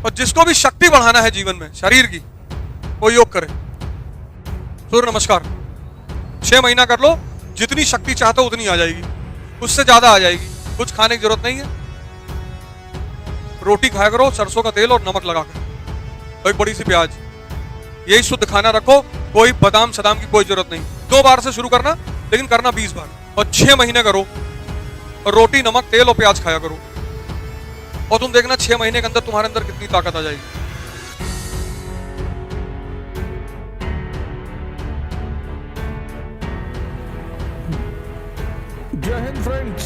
और जिसको भी शक्ति बढ़ाना है जीवन में शरीर की, वो योग करे। सूर्य नमस्कार 6 महीना कर लो, जितनी शक्ति चाहते हो उतनी आ जाएगी, उससे ज्यादा आ जाएगी। कुछ खाने की जरूरत नहीं है। रोटी खाया करो सरसों का तेल और नमक लगाकर, और एक बड़ी सी प्याज, यही शुद्ध खाना रखो। कोई बादाम सदाम की कोई जरूरत नहीं। 2 बार से शुरू करना, लेकिन करना 20 बार, और 6 महीने करो। और रोटी नमक तेल और प्याज खाया करो, और तुम देखना 6 महीने के अंदर तुम्हारे अंदर कितनी ताकत आ जाएगी। जय हिंद फ्रेंड्स।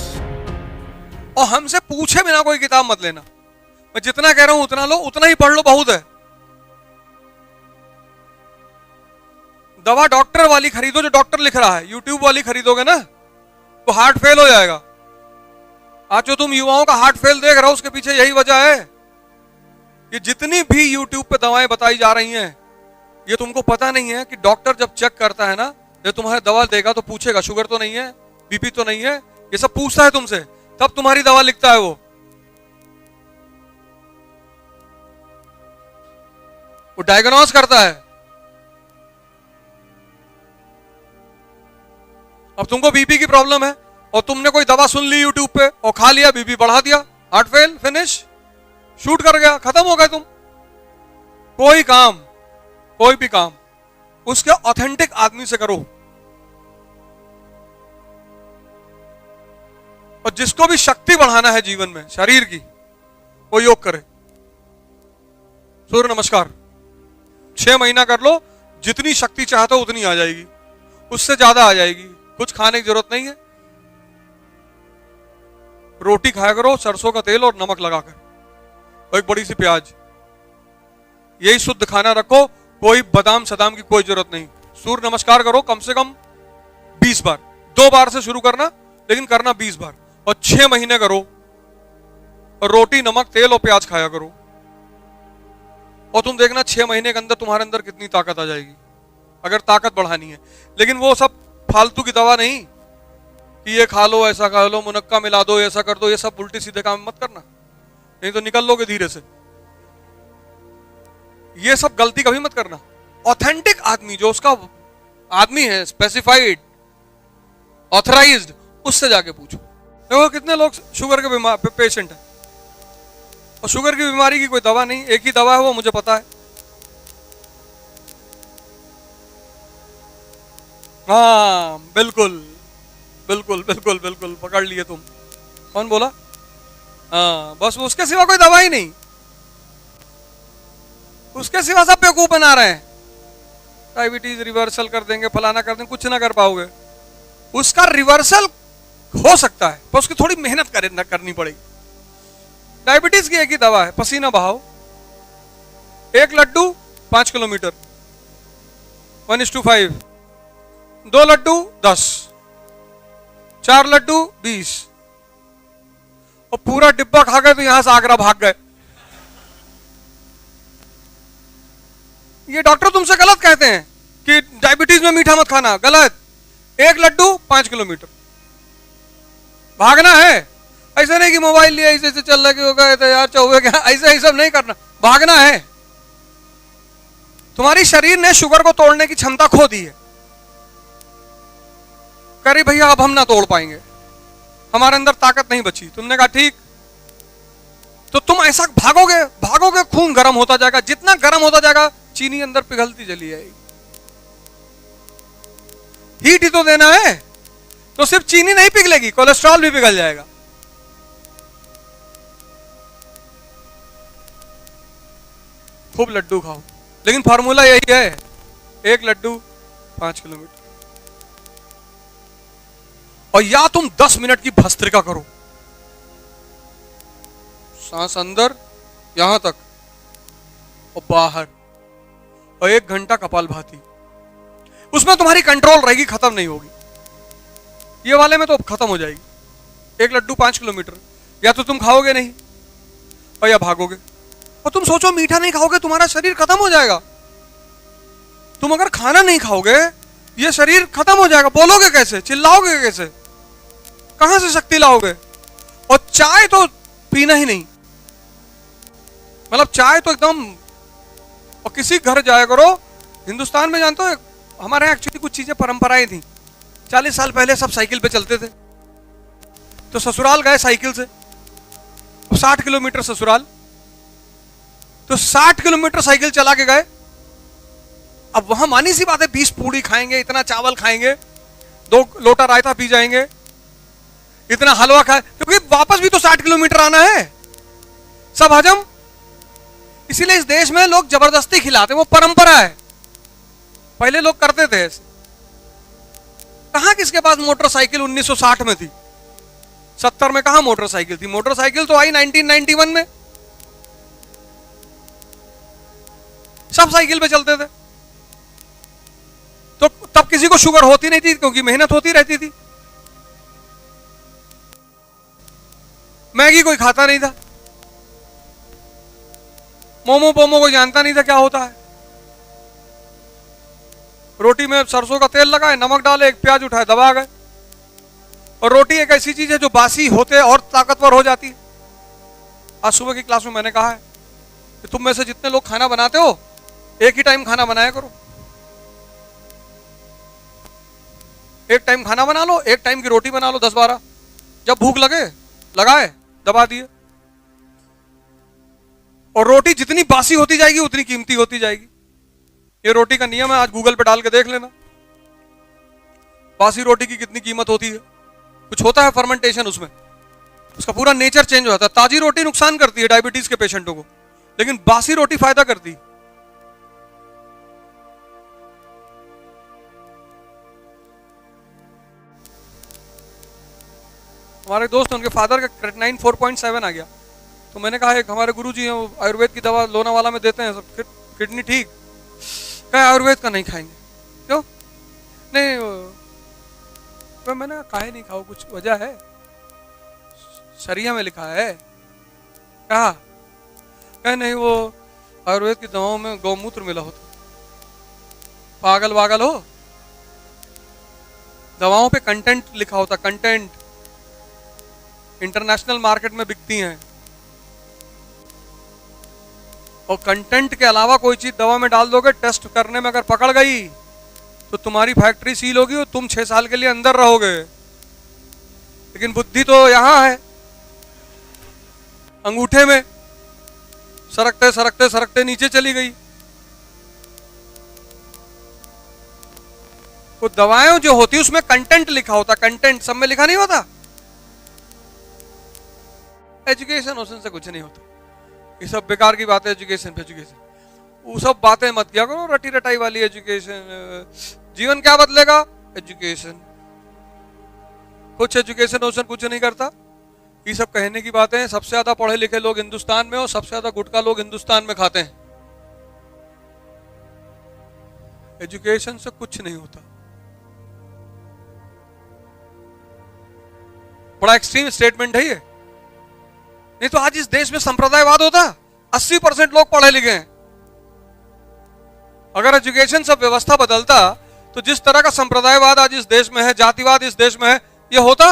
और हमसे पूछे बिना कोई किताब मत लेना। मैं जितना कह रहा हूं उतना लो, उतना ही पढ़ लो, बहुत है। दवा डॉक्टर वाली खरीदो जो डॉक्टर लिख रहा है। यूट्यूब वाली खरीदोगे ना तो हार्ट फेल हो जाएगा। आज जो तुम युवाओं का हार्ट फेल देख रहे हो उसके पीछे यही वजह है कि जितनी भी यूट्यूब पे दवाएं बताई जा रही हैं, ये तुमको पता नहीं है कि डॉक्टर जब चेक करता है ना, ये तुम्हारे दवा देगा तो पूछेगा शुगर तो नहीं है, बीपी तो नहीं है, ये सब पूछता है तुमसे, तब तुम्हारी दवा लिखता है वो डायग्नोस करता है। अब तुमको बीपी की प्रॉब्लम है और तुमने कोई दवा सुन ली यूट्यूब पे और खा लिया, बीपी बढ़ा दिया, हार्ट फेल, फिनिश, शूट कर गया, खत्म हो गए तुम। कोई भी काम उसके ऑथेंटिक आदमी से करो। और जिसको भी शक्ति बढ़ाना है जीवन में शरीर की, वो योग करे। सूर्य नमस्कार 6 महीना कर लो, जितनी शक्ति चाहते हो उतनी आ जाएगी, उससे ज्यादा आ जाएगी। कुछ खाने की जरूरत नहीं है। रोटी खाया करो सरसों का तेल और नमक लगाकर, और एक बड़ी सी प्याज, यही शुद्ध खाना रखो। कोई बादाम सदाम की कोई जरूरत नहीं। सूर्य नमस्कार करो कम से कम 20 बार। 2 बार से शुरू करना, लेकिन करना 20 बार, और 6 महीने करो। और रोटी नमक तेल और प्याज खाया करो, और तुम देखना 6 महीने के अंदर तुम्हारे अंदर कितनी ताकत आ जाएगी, अगर ताकत बढ़ानी है। लेकिन वो सब फालतू की दवा नहीं कि ये खा लो, ऐसा खा लो, मुनक्का मिला दो, ऐसा कर दो, ये सब उल्टे सीधे काम मत करना, नहीं तो निकल लोगे धीरे से। ये सब गलती कभी मत करना। ऑथेंटिक आदमी जो उसका आदमी है, स्पेसिफाइड, ऑथराइज्ड, उससे जाके पूछो। देखो कितने लोग शुगर के पेशेंट है, और शुगर की बीमारी की कोई दवा नहीं, एक ही दवा है, वो मुझे पता है। हाँ बिल्कुल बिल्कुल बिल्कुल बिल्कुल, पकड़ लिए तुम। कौन बोला? हाँ, बस उसके सिवा कोई दवा ही नहीं। उसके सिवा सब बेवकूफ बना रहे हैं। डायबिटीज रिवर्सल कर देंगे, फलाना कर देंगे, कुछ ना कर पाओगे। उसका रिवर्सल हो सकता है पर उसकी थोड़ी मेहनत करनी पड़ेगी। डायबिटीज की एक ही दवा है, पसीना बहाओ। 1 लड्डू 5 किलोमीटर, 1:5, 2 लड्डू 10, 4 लड्डू 20, और पूरा डिब्बा खा गए तो यहां से आगरा भाग गए। ये डॉक्टर तुमसे गलत कहते हैं कि डायबिटीज में मीठा मत खाना, गलत। 1 लड्डू 5 किलोमीटर भागना है। ऐसा नहीं कि मोबाइल लिया ऐसे चल रहा कि हो गए तो यार चौबे क्या, ऐसा ही सब नहीं करना, भागना है। तुम्हारी शरीर ने शुगर को तोड़ने की क्षमता खो दी है। करी भैया अब हम ना तोड़ पाएंगे, हमारे अंदर ताकत नहीं बची। तुमने कहा ठीक, तो तुम ऐसा भागोगे भागोगे, खून गर्म होता जाएगा। जितना गर्म होता जाएगा चीनी अंदर पिघलती चली जाएगी। हीट ही तो देना है, तो सिर्फ चीनी नहीं पिघलेगी, कोलेस्ट्रॉल भी पिघल जाएगा। खूब लड्डू खाओ, लेकिन फार्मूला यही है, 1 लड्डू 5 किलोमीटर। और या तुम 10 मिनट की भस्त्रिका करो, सांस अंदर यहां तक और बाहर, और 1 घंटा कपालभाति। उसमें तुम्हारी कंट्रोल रहेगी, खत्म नहीं होगी। ये वाले में तो खत्म हो जाएगी। 1 लड्डू 5 किलोमीटर, या तो तुम खाओगे नहीं और या भागोगे। और तुम सोचो मीठा नहीं खाओगे तुम्हारा शरीर खत्म हो जाएगा। तुम अगर खाना नहीं खाओगे ये शरीर खत्म हो जाएगा। बोलोगे कैसे, चिल्लाओगे कैसे, कहां से शक्ति लाओगे? और चाय तो पीना ही नहीं, मतलब चाय तो एकदम, और किसी घर जाया करो हिंदुस्तान में, जानते हो हमारे यहाँ एक्चुअली कुछ चीजें परंपराएं थी। 40 साल पहले सब साइकिल पे चलते थे, तो ससुराल गए साइकिल से, 60 किलोमीटर ससुराल, तो 60 किलोमीटर साइकिल चला के गए। अब वहां मानी सी बात है 20 पूड़ी खाएंगे, इतना चावल खाएंगे, 2 लोटा रायता पी जाएंगे, इतना हलवा खाए, क्योंकि वापस भी तो 60 किलोमीटर आना है, सब हजम। इसीलिए इस देश में लोग जबरदस्ती खिलाते, वो परंपरा है, पहले लोग करते थे ऐसे। कहां किसके पास मोटरसाइकिल 1960 में थी, 70 में कहां मोटरसाइकिल थी? मोटरसाइकिल तो आई 1991 में, सब साइकिल पे चलते थे। तो तब किसी को शुगर होती नहीं थी, क्योंकि मेहनत होती रहती थी। मैगी कोई खाता नहीं था, मोमो पोमो कोई जानता नहीं था क्या होता है। रोटी में सरसों का तेल लगाए, नमक डाले, एक प्याज उठाए, दबा गए। और रोटी एक ऐसी चीज है जो बासी होते और ताकतवर हो जाती है। आज सुबह की क्लास में मैंने कहा है कि तुम में से जितने लोग खाना बनाते हो, एक ही टाइम खाना बनाया करो। एक टाइम खाना बना लो, एक टाइम की रोटी बना लो, 10-12, जब भूख लगे लगाए, दबा दिए। और रोटी जितनी बासी होती जाएगी उतनी कीमती होती जाएगी। ये रोटी का नियम है, आज गूगल पे डाल के देख लेना, बासी रोटी की कितनी कीमत होती है। कुछ होता है फर्मेंटेशन उसमें, उसका पूरा नेचर चेंज हो जाता है। ताजी रोटी नुकसान करती है डायबिटीज के पेशेंटों को, लेकिन बासी रोटी फायदा करती है। हमारे दोस्त, उनके फादर का क्रेटिनाइन 4.7 आ गया, तो मैंने कहा एक हमारे गुरुजी हैं, वो आयुर्वेद की दवा लोनावाला में देते हैं, सब किडनी ठीक, क्या आयुर्वेद का नहीं खाएंगे? क्यों नहीं? तो मैंने काहे नहीं खाओ, कुछ वजह है? शरिया में लिखा है। कहा कहे नहीं, वो आयुर्वेद की दवाओं में गौमूत्र मिला होता। पागल वागल हो? दवाओं पे कंटेंट लिखा होता, कंटेंट इंटरनेशनल मार्केट में बिकती हैं, और कंटेंट के अलावा कोई चीज दवा में डाल दोगे, टेस्ट करने में अगर पकड़ गई तो तुम्हारी फैक्ट्री सील होगी और तुम 6 साल के लिए अंदर रहोगे। लेकिन बुद्धि तो यहां है, अंगूठे में, सरकते सरकते सरकते नीचे चली गई। वो दवाएं जो होती उसमें कंटेंट लिखा होता, कंटेंट सब में लिखा नहीं होता। एजुकेशन ओशन से कुछ नहीं होता, ये सब बेकार की बात है। एजुकेशन पे एजुकेशन, वो सब बातें मत किया करो, रटी रटाई वाली एजुकेशन। जीवन क्या बदलेगा? एजुकेशन। कुछ एजुकेशन ओशन कुछ नहीं करता, ये सब कहने की बातें हैं। सबसे ज्यादा पढ़े लिखे लोग हिंदुस्तान में, और सबसे ज्यादा गुटखा लोग हिंदुस्तान में खाते हैं। एजुकेशन से कुछ नहीं होता। बड़ा एक्सट्रीम स्टेटमेंट है ये, नहीं तो आज इस देश में संप्रदायवाद होता। 80% लोग पढ़े लिखे हैं। अगर एजुकेशन सब व्यवस्था बदलता तो जिस तरह का संप्रदायवाद आज इस देश में है, जातिवाद इस देश में है, ये होता?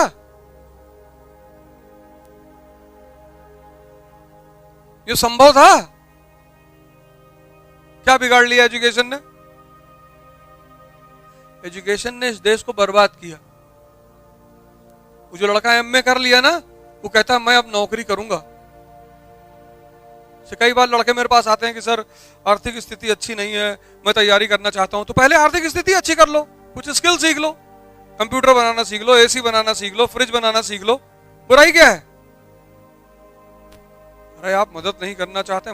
ये संभव था? क्या बिगाड़ लिया एजुकेशन ने? एजुकेशन ने इस देश को बर्बाद किया। वो जो लड़का एमए कर लिया ना, वो कहता है मैं अब नौकरी करूंगा। कई बार लड़के मेरे पास आते हैं कि सर आर्थिक स्थिति अच्छी नहीं है, मैं तैयारी करना चाहता हूं। तो पहले आर्थिक स्थिति अच्छी कर लो, कुछ स्किल सीख लो, कंप्यूटर बनाना सीख लो, एसी बनाना सीख लो, फ्रिज बनाना सीख लो, बुराई क्या है? अरे आप मदद नहीं करना चाहते?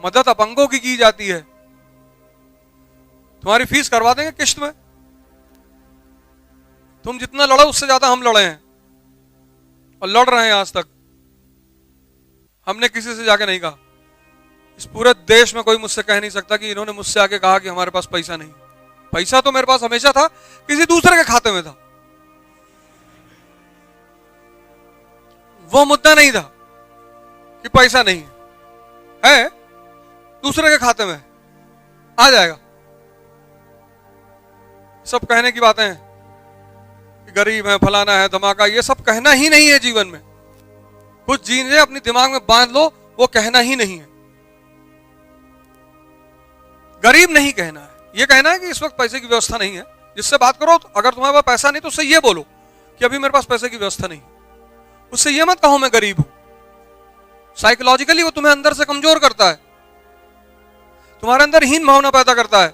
मदद अपंगों की जाती है। तुम्हारी फीस करवा देंगे किश्त में। तुम जितना लड़ो उससे ज्यादा हम लड़े हैं, और लड़ रहे हैं आज तक। हमने किसी से जाके नहीं कहा, इस पूरे देश में कोई मुझसे कह नहीं सकता कि इन्होंने मुझसे आके कहा कि हमारे पास पैसा नहीं। पैसा तो मेरे पास हमेशा था, किसी दूसरे के खाते में था। वो मुद्दा नहीं था कि पैसा नहीं है, दूसरे के खाते में आ जाएगा। सब कहने की बातें हैं कि गरीब है, फलाना है, धमाका, ये सब कहना ही नहीं है जीवन में। कुछ चीजें अपनी दिमाग में बांध लो, वो कहना ही नहीं है। गरीब नहीं कहना है, ये कहना है कि इस वक्त पैसे की व्यवस्था नहीं है। जिससे बात करो तो अगर तुम्हारे पास पैसा नहीं तो उससे ये बोलो कि अभी मेरे पास पैसे की व्यवस्था नहीं। उससे ये मत कहो मैं गरीब हूं। साइकोलॉजिकली वो तुम्हें अंदर से कमजोर करता है, तुम्हारे अंदर हीन भावना पैदा करता है।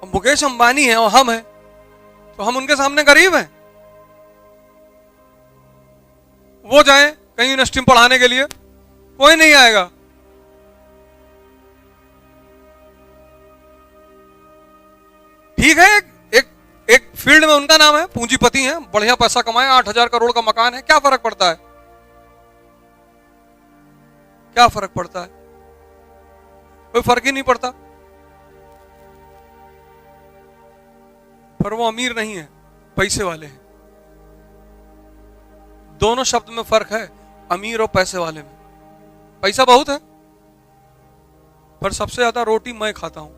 मुकेश अंबानी है और हम हैं तो हम उनके सामने गरीब हैं। वो जाए कहीं यूनिवर्सिटी में पढ़ाने के लिए, कोई नहीं आएगा। ठीक है, एक फील्ड में उनका नाम है, पूंजीपति हैं, बढ़िया पैसा कमाए, 8,000 करोड़ का मकान है, क्या फर्क पड़ता है? क्या फर्क पड़ता है? कोई फर्क ही नहीं पड़ता। पर वो अमीर नहीं है, पैसे वाले हैं। दोनों शब्द में फर्क है, अमीर और पैसे वाले में। पैसा बहुत है पर सबसे ज्यादा रोटी मैं खाता हूं।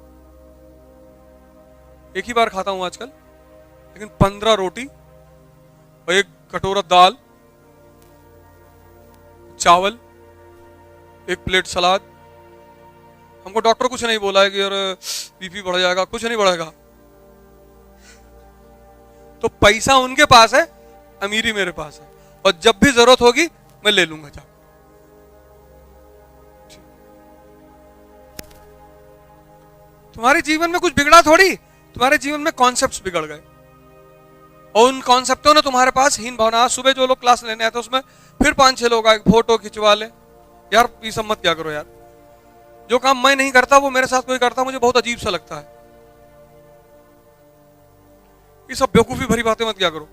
एक ही बार खाता हूं आजकल, लेकिन 15 रोटी और 1 कटोरा दाल, चावल, 1 प्लेट सलाद। हमको डॉक्टर कुछ नहीं बोला है कि यार बीपी बढ़ जाएगा, कुछ नहीं बढ़ेगा। तो पैसा उनके पास है, अमीरी मेरे पास है, और जब भी जरूरत होगी मैं ले लूंगा जाकर। तुम्हारे जीवन में कुछ बिगड़ा थोड़ी, तुम्हारे जीवन में कॉन्सेप्ट्स बिगड़ गए और उन कॉन्सेप्टों ने तुम्हारे पास हीन भावना। सुबह जो लोग क्लास लेने आए थे उसमें फिर 5-6 लोग आए, फोटो खिंचवा ले। यार ये सब मत क्या करो यार। जो काम मैं नहीं करता वो मेरे साथ कोई करता, मुझे बहुत अजीब सा लगता है। ये सब बेवकूफी भरी बातें मत क्या करो।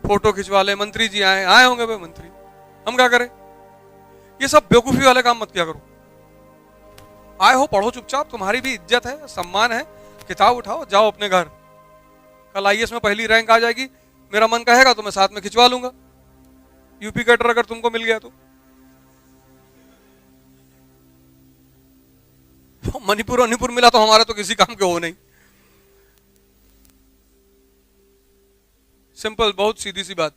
फोटो खिंचवा ले, मंत्री जी आए होंगे भाई मंत्री, हम क्या करें? ये सब बेवकूफी वाले काम मत क्या करो। आए हो पढ़ो चुपचाप, तुम्हारी भी इज्जत है, सम्मान है, किताब उठाओ जाओ अपने घर। कल आईएएस में पहली रैंक आ जाएगी, मेरा मन कहेगा तो मैं साथ में खिंचवा लूंगा। यूपी कैडर अगर तुमको मिल गया तो मणिपुर मिला तो हमारा तो किसी काम के हो नहीं। सिंपल, बहुत सीधी सी बात।